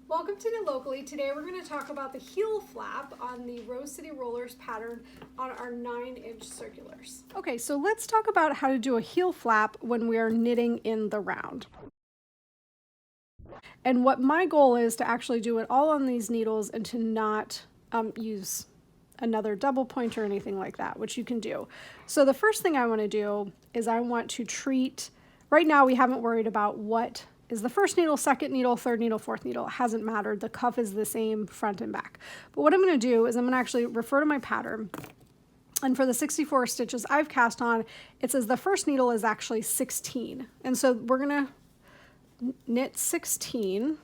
Welcome to Knit Locally. Today we're going to talk about the heel flap on the Rose City Rollers pattern on our 9-inch circulars. Okay, so let's talk about how to do a heel flap when we are knitting in the round. And what my goal is to actually do it all on these needles and to not use another double point or anything like that, which you can do. So the first thing I want to do is I want to treat, right now we haven't worried about what is the first needle, second needle, third needle, fourth needle. It hasn't mattered. The cuff is the same front and back. But what I'm going to do is I'm going to actually refer to my pattern. And for the 64 stitches I've cast on, it says the first needle is actually 16. And so we're going to knit 16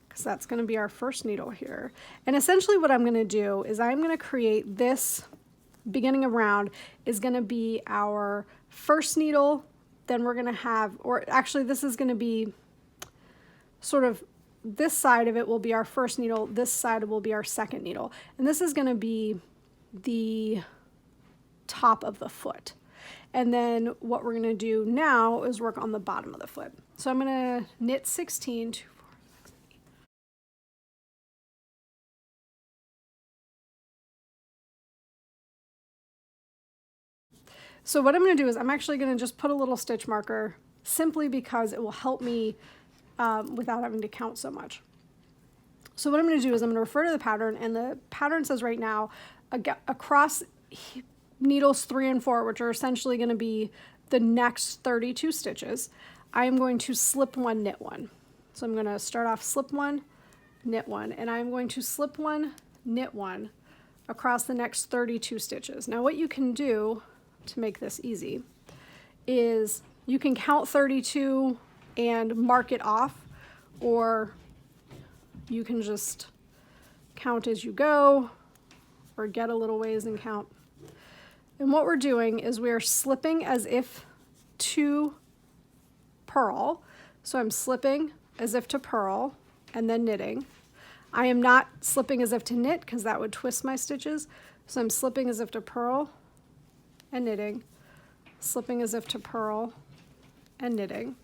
because that's going to be our first needle here. And essentially what I'm going to do is I'm going to create this beginning of round is going to be our first needle. Then we're going to have, or actually this is going to be sort of, this side of it will be our first needle, this side will be our second needle. And this is going to be the top of the foot. And then what we're going to do now is work on the bottom of the foot. So I'm going to knit 16, 2, 4, 6, 8. So what I'm going to do is I'm actually going to just put a little stitch marker simply because it will help me without having to count so much. So what I'm going to do is I'm going to refer to the pattern, and the pattern says right now across needles 3 and 4, which are essentially going to be the next 32 stitches, I am going to slip 1, knit 1. So I'm going to start off slip 1, knit 1, and I'm going to slip 1, knit 1 across the next 32 stitches. Now what you can do to make this easy is you can count 32 and mark it off, or you can just count as you go or get a little ways and count. And what we're doing is we're slipping as if to purl. So I'm slipping as if to purl and then knitting. I am not slipping as if to knit because that would twist my stitches. So I'm slipping as if to purl and knitting, slipping as if to purl and knitting.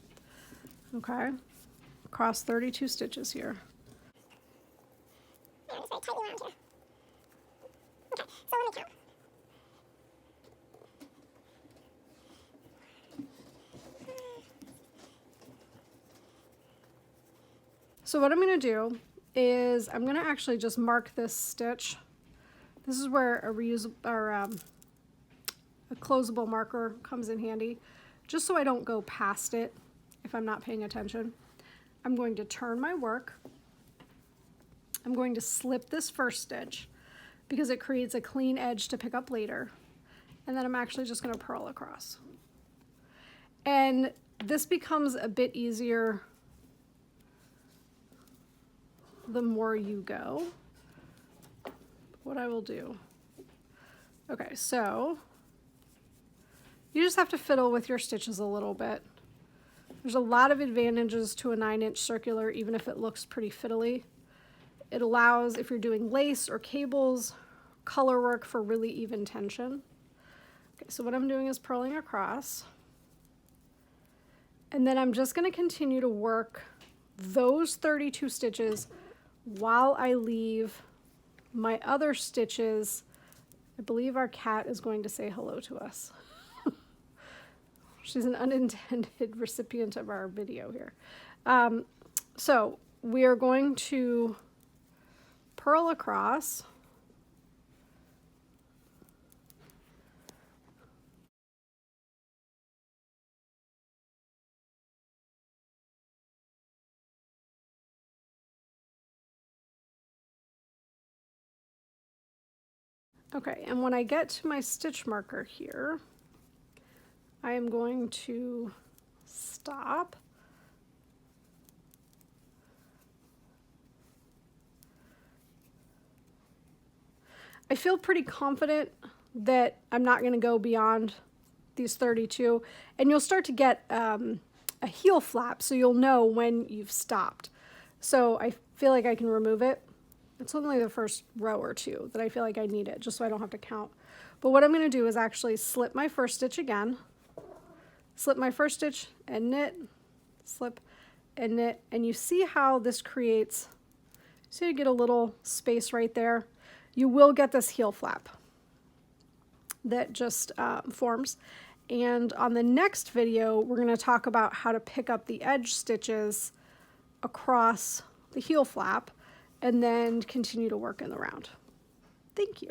Okay, across 32 stitches here. Yeah, just very tightly wound here. Okay, so let me count. So what I'm going to do is I'm going to actually just mark this stitch. This is where a reusable or a closable marker comes in handy, just so I don't go past it if I'm not paying attention. I'm going to turn my work. I'm going to slip this first stitch because it creates a clean edge to pick up later. And then I'm actually just going to purl across. And this becomes a bit easier the more you go. What I will do. Okay, so you just have to fiddle with your stitches a little bit. There's a lot of advantages to a 9-inch circular, even if it looks pretty fiddly. It allows, if you're doing lace or cables, color work for really even tension. Okay, so what I'm doing is purling across. And then I'm just going to continue to work those 32 stitches while I leave my other stitches. I believe our cat is going to say hello to us. She's an unintended recipient of our video here. So we are going to purl across. Okay, and when I get to my stitch marker here, I am going to stop. I feel pretty confident that I'm not going to go beyond these 32, and you'll start to get a heel flap, so you'll know when you've stopped. So I feel like I can remove it. It's only the first row or two that I feel like I need it, just so I don't have to count. But what I'm going to do is actually slip my first stitch again, slip my first stitch and knit, slip and knit, and you see how this creates, so you get a little space right there. You will get this heel flap that just forms. And on the next video, we're going to talk about how to pick up the edge stitches across the heel flap and then continue to work in the round. Thank you.